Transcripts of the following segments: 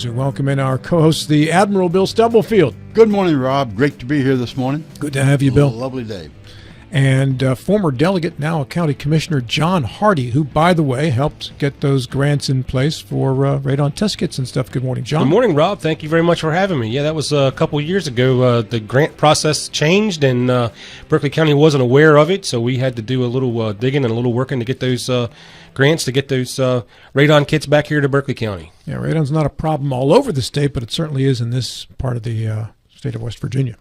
We welcome in our co-host, the Admiral Bill Stubblefield. Good morning, Rob. Great to be here this morning. Good to have you, Bill. Lovely day. And former delegate, now a county commissioner, John Hardy, who, by the way, helped get those grants in place for radon test kits and stuff. Good morning, John. Good morning, Rob. Thank you very much for having me. Yeah, that was a couple years ago. The grant process changed, and Berkeley County wasn't aware of it, so we had to do a little digging and a little working to get those grants to get those radon kits back here to Berkeley County. Yeah, radon's not a problem all over the state, but it certainly is in this part of the state of West Virginia.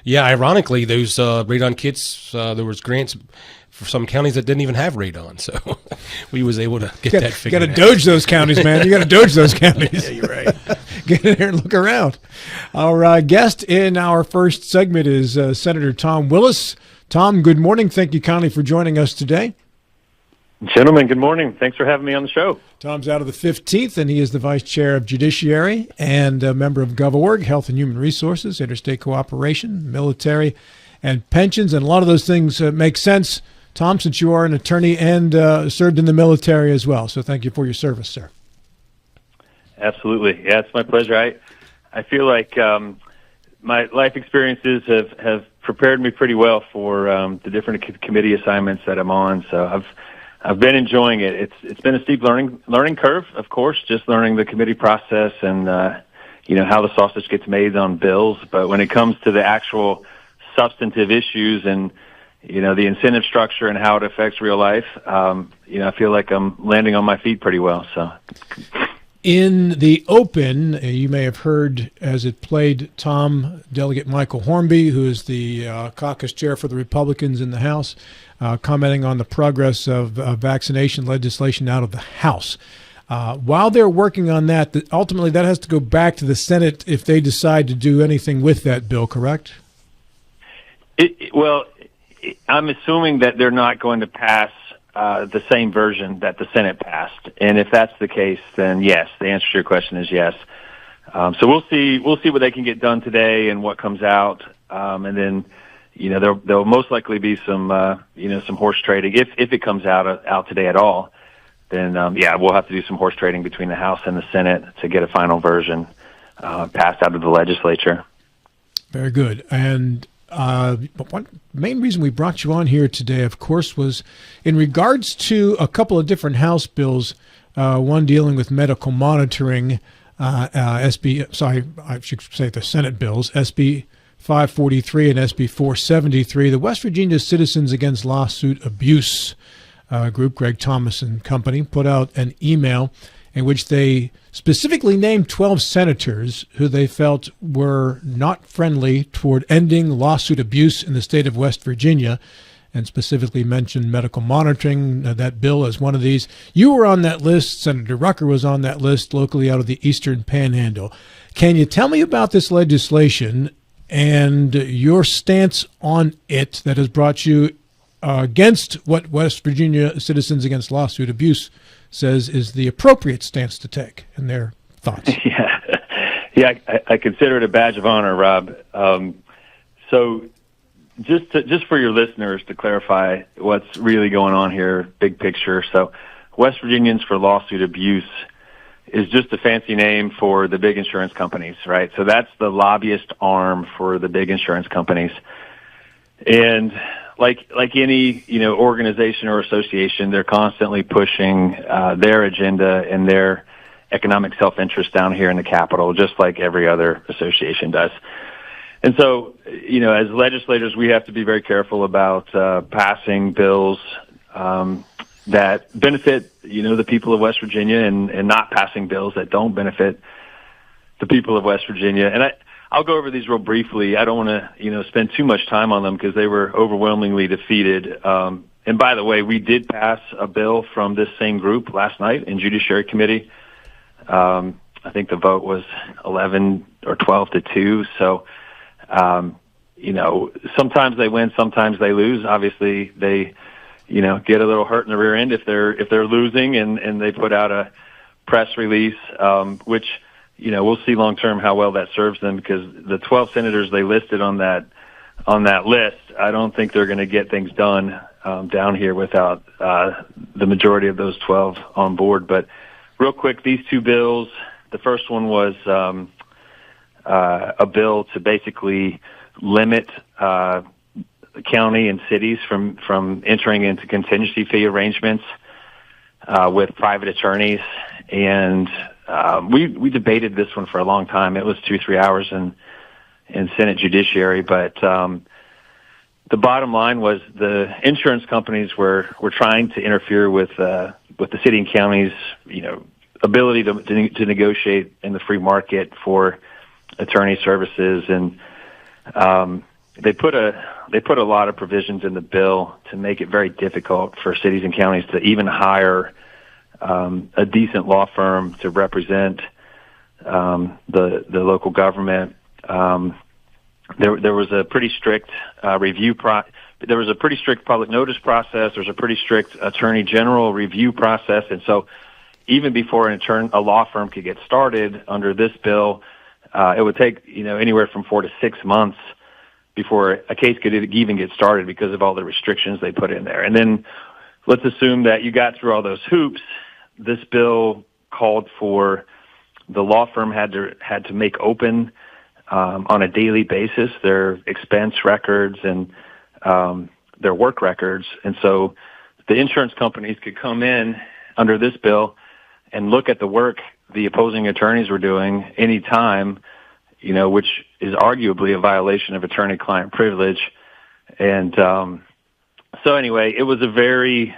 Yeah, ironically, those radon kits, there was grants for some counties that didn't even have radon, so we was able to get that figured out. You got to doge those counties, man. You got to doge those counties. Yeah, you're right. Get in there and look around. Our guest in our first segment is Senator Tom Willis. Tom, good morning. Thank you kindly for joining us today. Gentlemen, good morning. Thanks for having me on the show. Tom's out of the 15th, and he is the Vice Chair of Judiciary and a member of GovOrg, Health and Human Resources, Interstate Cooperation, Military, and Pensions. And a lot of those things make sense, Tom, since you are an attorney and served in the military as well. So thank you for your service, sir. Absolutely. Yeah, it's my pleasure. I feel like my life experiences have prepared me pretty well for the different committee assignments that I'm on. So I've been enjoying it. It's been a steep learning curve, of course, just learning the committee process and how the sausage gets made on bills. But when it comes to the actual substantive issues and the incentive structure and how it affects real life, I feel like I'm landing on my feet pretty well. So. In the open, you may have heard as it played Tom, Delegate Michael Hornby, who is the caucus chair for the Republicans in the House, commenting on the progress of vaccination legislation out of the House. While they're working on that, ultimately that has to go back to the Senate if they decide to do anything with that bill, correct? I'm assuming that they're not going to pass the same version that the Senate passed. And if that's the case, then yes, the answer to your question is yes. So we'll see what they can get done today and what comes out. And then, there'll most likely be some horse trading. If it comes out today at all, then, we'll have to do some horse trading between the House and the Senate to get a final version passed out of the legislature. Very good. And one main reason we brought you on here today, of course, was in regards to a couple of different House bills, one dealing with medical monitoring, I should say the Senate bills, SB 543 and SB 473. The West Virginia Citizens Against Lawsuit Abuse group, Greg Thomas and company, put out an email in which they specifically named 12 senators who they felt were not friendly toward ending lawsuit abuse in the state of West Virginia, and specifically mentioned medical monitoring, that bill as one of these. You were on that list. Senator Rucker was on that list locally out of the Eastern Panhandle. Can you tell me about this legislation and your stance on it that has brought you against what West Virginia Citizens Against Lawsuit Abuse says is the appropriate stance to take, and their thoughts? Yeah, I consider it a badge of honor, Rob. So just for your listeners to clarify what's really going on here, big picture. So West Virginians for Lawsuit Abuse is just a fancy name for the big insurance companies, right? So that's the lobbyist arm for the big insurance companies. And like any, organization or association, they're constantly pushing their agenda and their economic self-interest down here in the Capitol, just like every other association does. And so, as legislators, we have to be very careful about passing bills that benefit, the people of West Virginia and not passing bills that don't benefit the people of West Virginia. And I'll go over these real briefly. I don't want to, spend too much time on them because they were overwhelmingly defeated. And by the way, we did pass a bill from this same group last night in Judiciary Committee. I think the vote was 11 or 12 to 2. So, sometimes they win, sometimes they lose. Obviously, they, get a little hurt in the rear end if they're losing, and they put out a press release, which, we'll see long term how well that serves them, because the 12 senators they listed on that list, I don't think they're going to get things done down here without the majority of those 12 on board. But real quick, these two bills, The first one was a bill to basically limit county and cities from entering into contingency fee arrangements with private attorneys. And we debated this one for a long time. It was 2-3 hours in Senate Judiciary, but the bottom line was the insurance companies were trying to interfere with the city and county's ability to negotiate in the free market for attorney services, and they put a lot of provisions in the bill to make it very difficult for cities and counties to even hire a decent law firm to represent the local government. There was a pretty strict there was a pretty strict public notice process. There's a pretty strict attorney general review process, and so even before a law firm could get started under this bill, it would take anywhere from 4 to 6 months before a case could even get started because of all the restrictions they put in there. And then let's assume that you got through all those hoops. This bill called for the law firm had to make open on a daily basis their expense records and their work records, and so the insurance companies could come in under this bill and look at the work the opposing attorneys were doing any time, which is arguably a violation of attorney-client privilege. And so anyway, it was a very,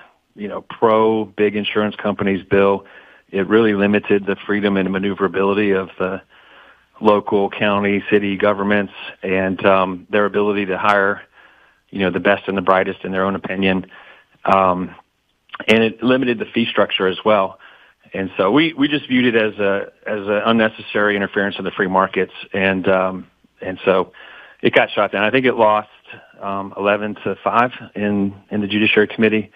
pro-big insurance companies bill. It really limited the freedom and maneuverability of the local, county, city governments and their ability to hire, the best and the brightest in their own opinion. And it limited the fee structure as well. And so we just viewed it as a unnecessary interference in the free markets, and so it got shot down. I think it lost 11-5 in the Judiciary Committee.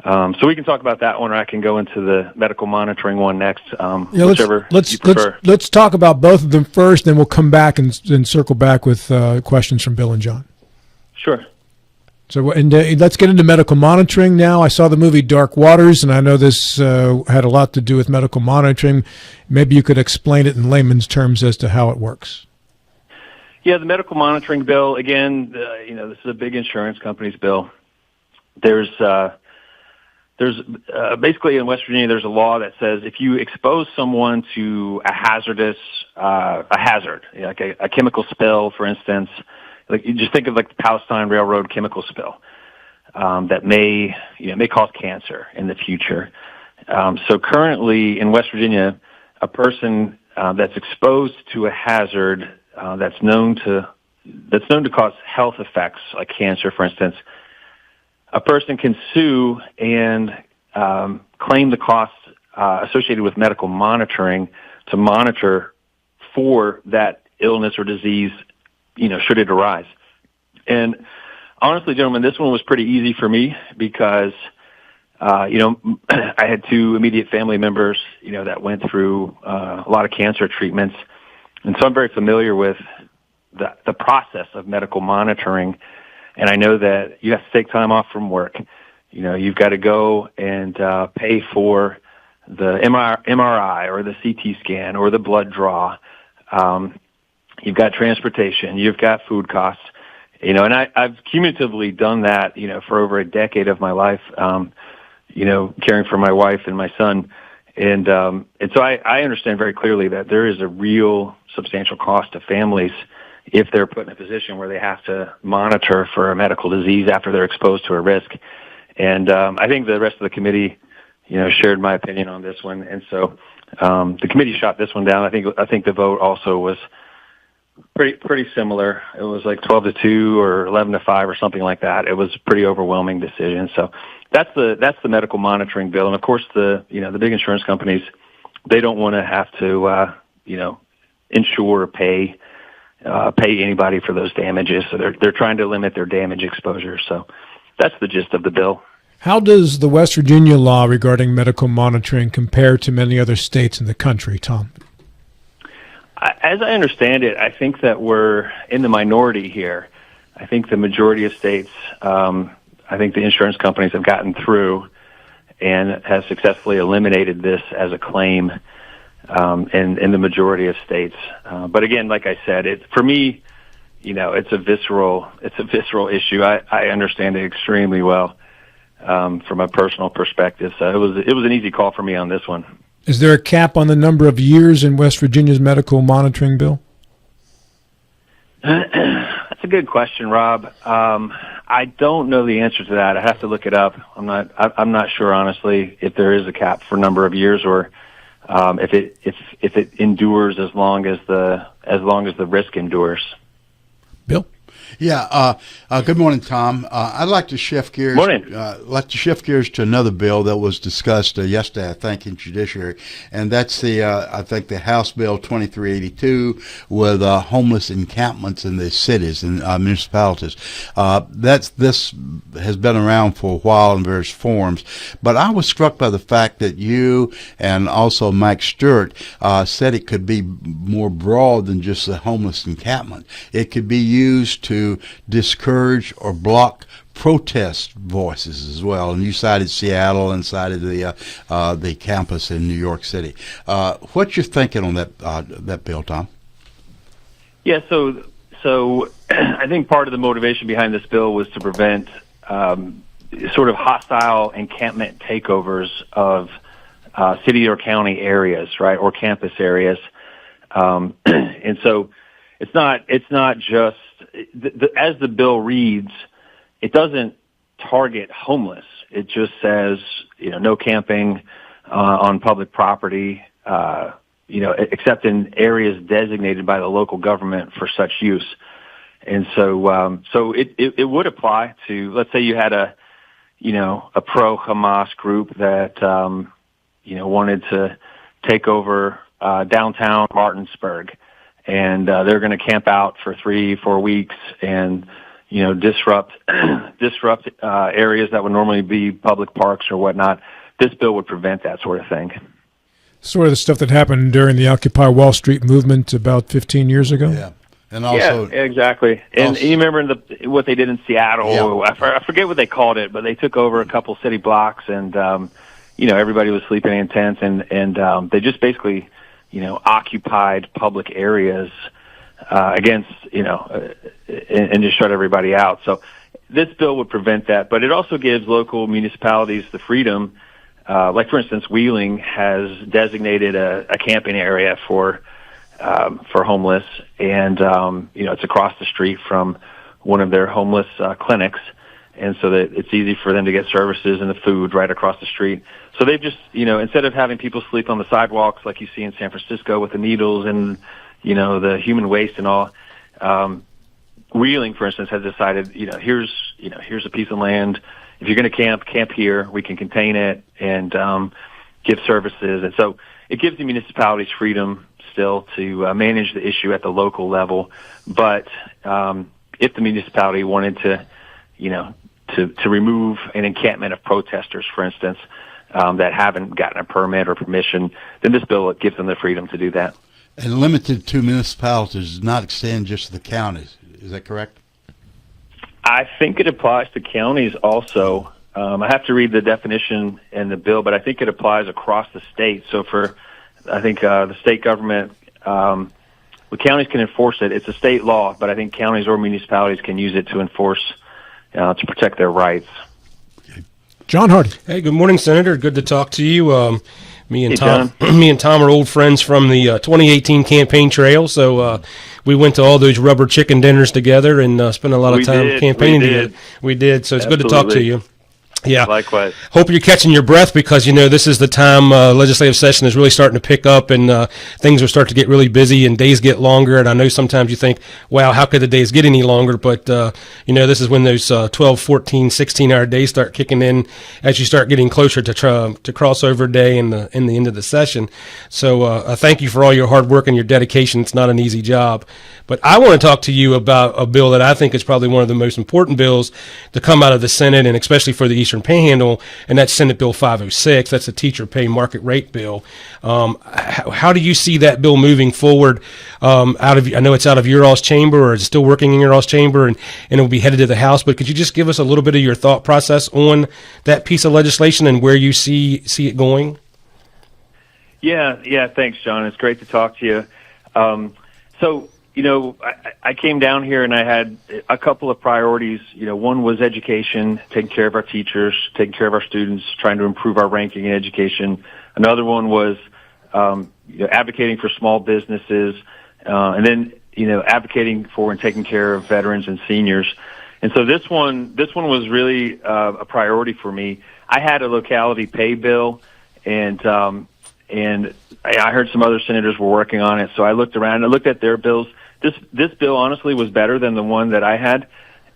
So we can talk about that one, or I can go into the medical monitoring one next. Whichever you prefer. Let's talk about both of them first, then we'll come back and circle back with questions from Bill and John. Sure. So, let's get into medical monitoring now. I saw the movie Dark Waters, and I know this had a lot to do with medical monitoring. Maybe you could explain it in layman's terms as to how it works. Yeah, the medical monitoring bill, again, this is a big insurance company's bill. There's basically in West Virginia, there's a law that says if you expose someone to a hazard, like a chemical spill, for instance, like you just think of like the Palestine Railroad chemical spill that may cause cancer in the future. So currently in West Virginia, a person that's exposed to a hazard that's known to cause health effects like cancer, for instance, a person can sue and claim the costs associated with medical monitoring to monitor for that illness or disease, should it arise. And honestly, gentlemen, this one was pretty easy for me because, I had 2 immediate family members, that went through a lot of cancer treatments. And so I'm very familiar with the process of medical monitoring. And I know that you have to take time off from work. You've got to go and pay for the MRI or the CT scan or the blood draw. You've got transportation. You've got food costs. And I've cumulatively done that, for over a decade of my life, caring for my wife and my son. And so I understand very clearly that there is a real substantial cost to families if they're put in a position where they have to monitor for a medical disease after they're exposed to a risk. And I think the rest of the committee, shared my opinion on this one. And so the committee shot this one down. I think the vote also was pretty similar. It was like 12-2 or 11-5 or something like that. It was a pretty overwhelming decision. So that's the medical monitoring bill. And of course, the big insurance companies, they don't want to have to insure or pay anybody for those damages. So they're trying to limit their damage exposure. So that's the gist of the bill. How does the West Virginia law regarding medical monitoring compare to many other states in the country, Tom? As I understand it, I think that we're in the minority here. I think the majority of states, I think the insurance companies have gotten through and have successfully eliminated this as a claim. in the majority of states. But again, like I said, for me, it's a visceral issue. I understand it extremely well from a personal perspective. So it was an easy call for me on this one. Is there a cap on the number of years in West Virginia's medical monitoring bill? That's a good question, Rob. I don't know the answer to that. I have to look it up. I'm not sure, honestly, if there is a cap for number of years or if it endures as long as the risk endures. Bill? Yeah. Good morning, Tom. I'd like to shift gears. Morning. To another bill that was discussed yesterday, I think, in Judiciary, and that's I think the House Bill 2382 with homeless encampments in the cities and municipalities. This has been around for a while in various forms, but I was struck by the fact that you and also Mike Stewart said it could be more broad than just a homeless encampment. It could be used to discourage or block protest voices as well. And you cited Seattle and cited the campus in New York City. What's your thinking on that bill, Tom? Yeah, so I think part of the motivation behind this bill was to prevent sort of hostile encampment takeovers of city or county areas, right, or campus areas. And so it's not just as the bill reads, it doesn't target homeless. It just says, no camping on public property, except in areas designated by the local government for such use. And so it would apply to, let's say you had a pro-Hamas group that, wanted to take over downtown Martinsburg. And they're going to camp out for 3-4 weeks and disrupt areas that would normally be public parks or whatnot. This bill would prevent that sort of thing. Sort of the stuff that happened during the Occupy Wall Street movement about 15 years ago. Yeah, and also exactly. And you remember what they did in Seattle? Yeah. I forget what they called it, but they took over a couple city blocks, and everybody was sleeping in tents, and they just basically occupied public areas against, and just shut everybody out. So this bill would prevent that, but it also gives local municipalities the freedom. Like, for instance, Wheeling has designated a camping area for homeless, and it's across the street from one of their homeless clinics, and so that it's easy for them to get services and the food right across the street. So they've just, instead of having people sleep on the sidewalks like you see in San Francisco with the needles and, the human waste and all, Wheeling, for instance, has decided, here's a piece of land. If you're going to camp here. We can contain it and give services. And so it gives the municipalities freedom still to manage the issue at the local level. But if the municipality wanted to, to remove an encampment of protesters, for instance, that haven't gotten a permit or permission, then this bill gives them the freedom to do that. And limited to municipalities, does not extend just to the counties. Is that correct? I think it applies to counties also. I have to read the definition in the bill, but I think it applies across the state. So the state government, the counties can enforce it. It's a state law, but I think counties or municipalities can use it to enforce, to protect their rights. John Hardy. Hey, good morning, Senator. Good to talk to you. Me and Tom are old friends from the 2018 campaign trail, so we went to all those rubber chicken dinners together and spent a lot of time campaigning together. We did, so it's good to talk to you. Yeah. Likewise. Hope you're catching your breath because, this is the time legislative session is really starting to pick up and things will start to get really busy and days get longer. And I know sometimes you think, wow, how could the days get any longer? But, this is when those 12, 14, 16-hour days start kicking in as you start getting closer to crossover day and the end of the session. So thank you for all your hard work and your dedication. It's not an easy job. But I want to talk to you about a bill that I think is probably one of the most important bills to come out of the Senate, and especially for the Eastern Panhandle, and that's Senate Bill 506. That's a teacher pay market rate bill. How do you see that bill moving forward? I know it's out of your all's chamber, or it's still working in your all's chamber, and it will be headed to the House. But could you just give us a little bit of your thought process on that piece of legislation and where you see it going? Yeah. Thanks, John. It's great to talk to you. So, I came down here and I had a couple of priorities. One was education, taking care of our teachers, taking care of our students, trying to improve our ranking in education. Another one was, advocating for small businesses, and then, advocating for and taking care of veterans and seniors. And so this one was really a priority for me. I had a locality pay bill, and I heard some other senators were working on it. So I looked around and I looked at their bills. This bill honestly was better than the one that I had,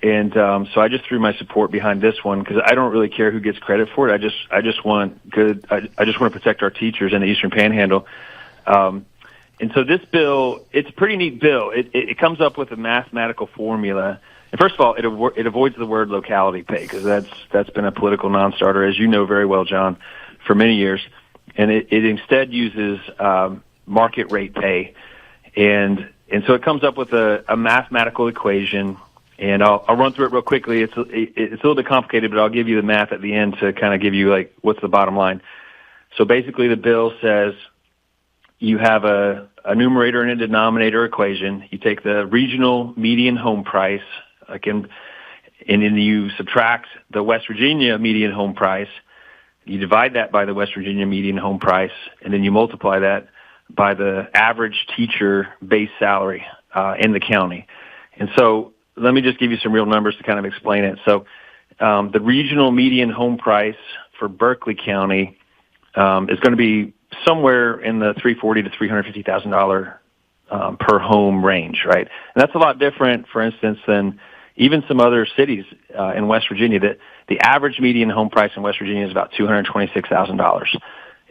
and so I just threw my support behind this one because I don't really care who gets credit for it. I just want to protect our teachers in the Eastern Panhandle. And so this bill, it's a pretty neat bill. It comes up with a mathematical formula. And first of all, it avoids the word locality pay because that's been a political non-starter, as you know very well, John, for many years. And it instead uses market rate pay, and so it comes up with a mathematical equation. And I'll run through it real quickly. It's a little bit complicated, but I'll give you the math at the end to kind of give you what's the bottom line. So basically, the bill says you have a numerator and a denominator equation. You take the regional median home price, and then you subtract the West Virginia median home price. You divide that by the West Virginia median home price, and then you multiply that by the average teacher base salary in the county. And so let me just give you some real numbers to kind of explain it. So the regional median home price for Berkeley County is going to be somewhere in the $340,000 to $350,000 per home range, right? And that's a lot different, for instance, than even some other cities in West Virginia. That the average median home price in West Virginia is about $226,000.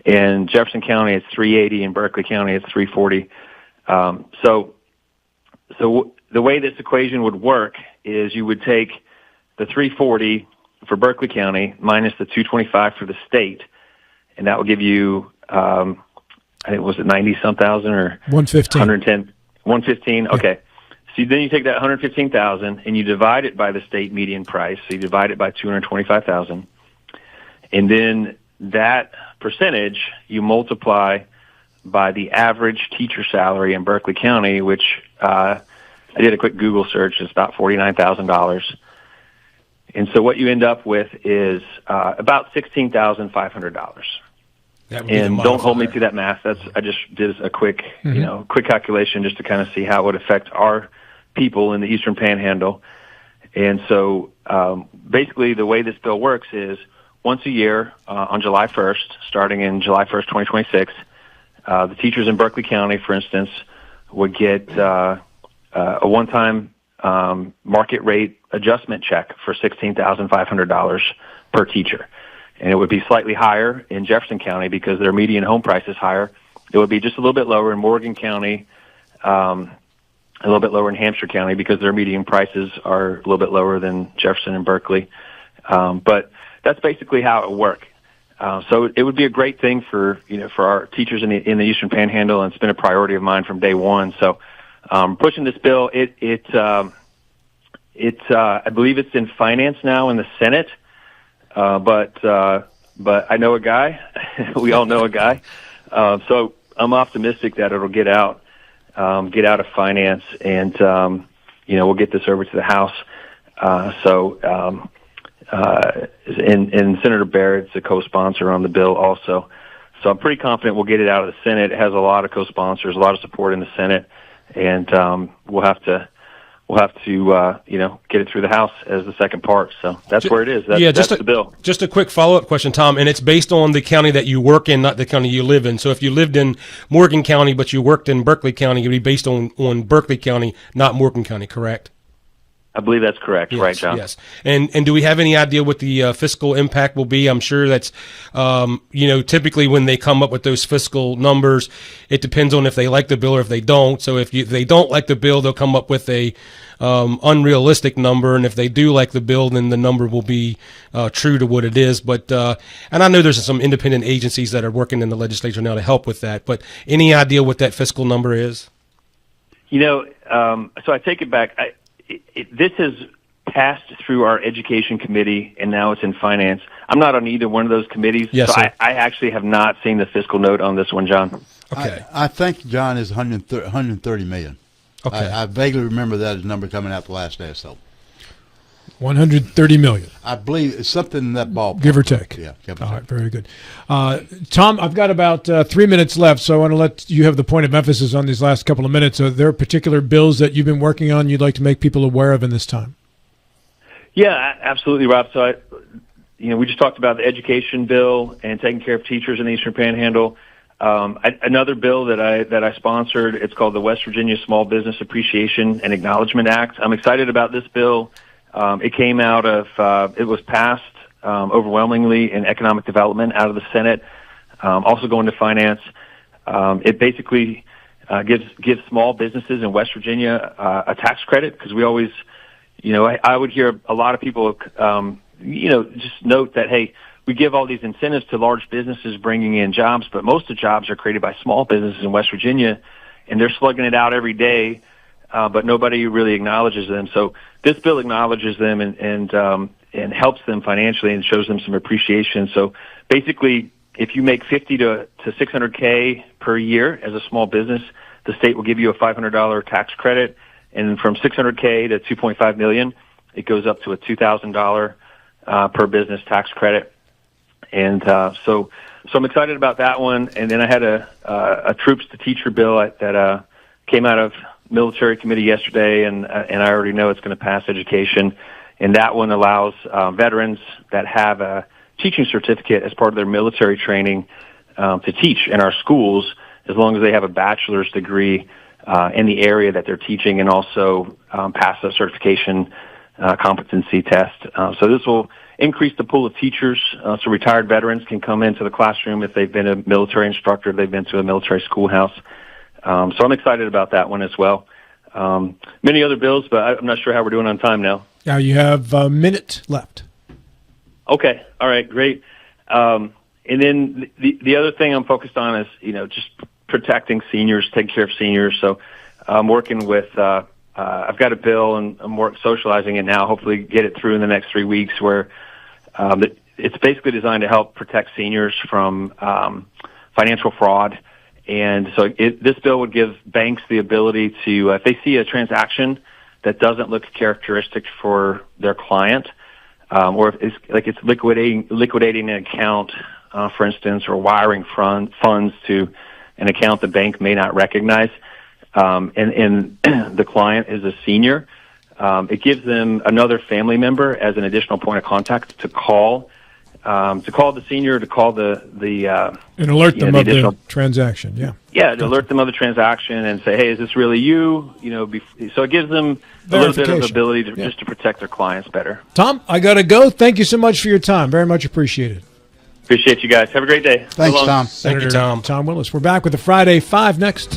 In Jefferson County, it's $380,000. In Berkeley County, it's $340,000. So the way this equation would work is you would take the $340,000 for Berkeley County minus the $225,000 for the state, and that will give you, I think, was it 90-some thousand or 115? 115. Okay. So then you take that 115,000 and you divide it by the state median price. So you divide it by 225,000, and then that percentage you multiply by the average teacher salary in Berkeley County, which I did a quick Google search. It's about $49,000, and so what you end up with is about $16,500. And don't hold me to that math. I just did a quick, quick calculation just to kind of see how it would affect our people in the Eastern Panhandle. And so basically the way this bill works is once a year on July 1st, starting in July 1st, 2026, the teachers in Berkeley County, for instance, would get a one-time market rate adjustment check for $16,500 per teacher. And it would be slightly higher in Jefferson County because their median home price is higher. It would be just a little bit lower in Morgan County, a little bit lower in Hampshire County because their median prices are a little bit lower than Jefferson and Berkeley. But that's basically how it would work. So it would be a great thing for our teachers in the Eastern Panhandle, and it's been a priority of mine from day one. So pushing this bill, I believe it's in finance now in the Senate. But I know a guy. We all know a guy. So I'm optimistic that it'll get out of finance, and we'll get this over to the House. And Senator Barrett's a co-sponsor on the bill also. So I'm pretty confident we'll get it out of the Senate. It has a lot of co-sponsors, a lot of support in the Senate, and we'll have to get it through the House as the second part. So that's where it is. That's the bill. Just a quick follow-up question, Tom, and it's based on the county that you work in, not the county you live in. So if you lived in Morgan County but you worked in Berkeley County, it would be based on Berkeley County, not Morgan County, correct? I believe that's correct. Yes, right, John? Yes. And do we have any idea what the fiscal impact will be? I'm sure that's, typically when they come up with those fiscal numbers, it depends on if they like the bill or if they don't. So if they don't like the bill, they'll come up with a unrealistic number. And if they do like the bill, then the number will be true to what it is. But and I know there's some independent agencies that are working in the legislature now to help with that. But any idea what that fiscal number is? So I take it back. This has passed through our education committee, and now it's in finance. I'm not on either one of those committees, Yes, so sir. I actually have not seen the fiscal note on this one, John. Okay. I think, John, is 130 million. Okay. I vaguely remember that as a number coming out the last day or so. 130 million. I believe it's something in that ballpark. Give or take. Yeah. Give or All take. right, very good. Tom, I've got about 3 minutes left, so I want to let you have the point of emphasis on these last couple of minutes. Are there particular bills that you've been working on you'd like to make people aware of in this time? Yeah, absolutely, Rob. So, we just talked about the education bill and taking care of teachers in the Eastern Panhandle. Another bill that I sponsored, it's called the West Virginia Small Business Appreciation and Acknowledgement Act. I'm excited about this bill. It came out of, it was passed overwhelmingly in economic development out of the Senate, also going to finance. It basically gives small businesses in West Virginia a tax credit, because we always, I would hear a lot of people, just note that, hey, we give all these incentives to large businesses bringing in jobs, but most of the jobs are created by small businesses in West Virginia, and they're slugging it out every day, but nobody really acknowledges them. So this bill acknowledges them and helps them financially and shows them some appreciation. So basically, if you make 50 to 600K per year as a small business, the state will give you a $500 tax credit, and from 600K to 2.5 million, it goes up to a $2,000 per business tax credit. And so I'm excited about that one. And then I had a troops to teacher bill that came out of military committee yesterday, and I already know it's going to pass education. And that one allows veterans that have a teaching certificate as part of their military training to teach in our schools, as long as they have a bachelor's degree in the area that they're teaching, and also pass a certification competency test. So this will increase the pool of teachers, so retired veterans can come into the classroom if they've been a military instructor, if they've been to a military schoolhouse. So I'm excited about that one as well. Many other bills, but I'm not sure how we're doing on time now. Now you have a minute left. Okay. All right. Great. And then the other thing I'm focused on is, just protecting seniors, taking care of seniors. So I'm working with, I've got a bill, and I'm socializing it now, hopefully get it through in the next 3 weeks, where it's basically designed to help protect seniors from financial fraud. And so this bill would give banks the ability to, if they see a transaction that doesn't look characteristic for their client, or if it's liquidating an account, for instance, or wiring funds to an account the bank may not recognize, and the client is a senior, it gives them another family member as an additional point of contact to call the senior, to call the And alert them of additional the transaction, yeah. Yeah, to alert them of the transaction and say, hey, is this really you? So it gives them a little bit of ability to just to protect their clients better. Tom, I got to go. Thank you so much for your time. Very much appreciated. Appreciate you guys. Have a great day. Thanks, So long. Tom. Thank you, Tom. Tom Willis. We're back with the Friday Five next.